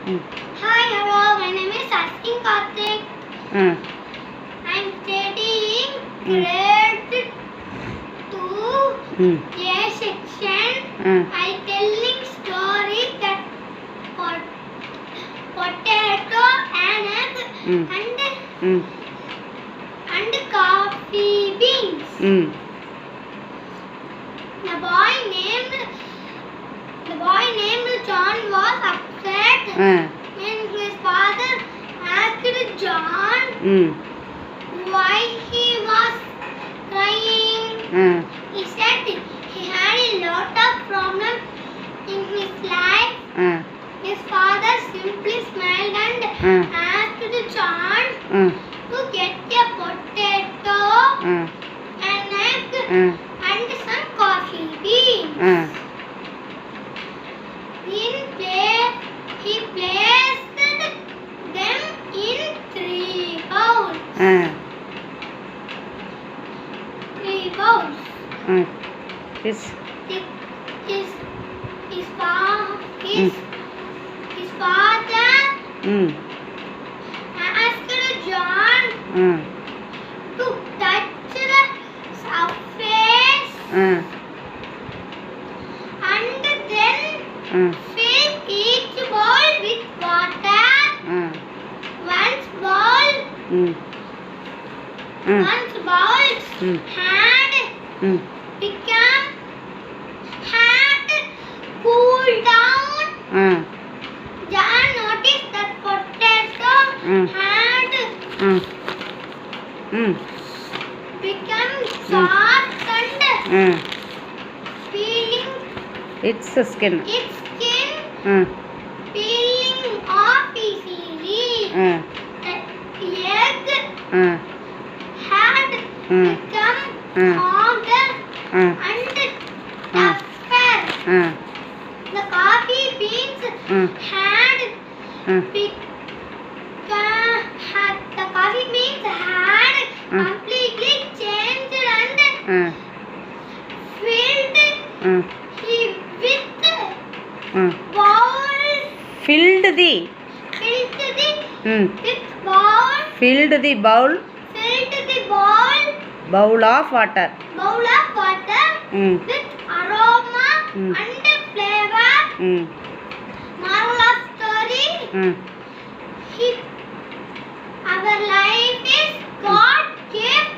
Hi, hello. My name is Askin Karthik. I'm studying grade 2 A section. I telling story that potato and egg and coffee beans. The boy named John was upset when his father asked John why he was crying. He said he had a lot of problems in his life. His father simply smiled and asked John to get a potato, an egg, and some coffee beans. He placed them in 3 bowls. 3 bowls. His father asked John to touch the surface and then fill each bowl with water. Once bowls had cooled down, John noticed that potato had become soft and peeling its skin peeling off easily. The egg had become harder and tougher. The coffee beans had completely changed and filled the bowl of water with aroma and flavor. Moral of story: our life is God gift.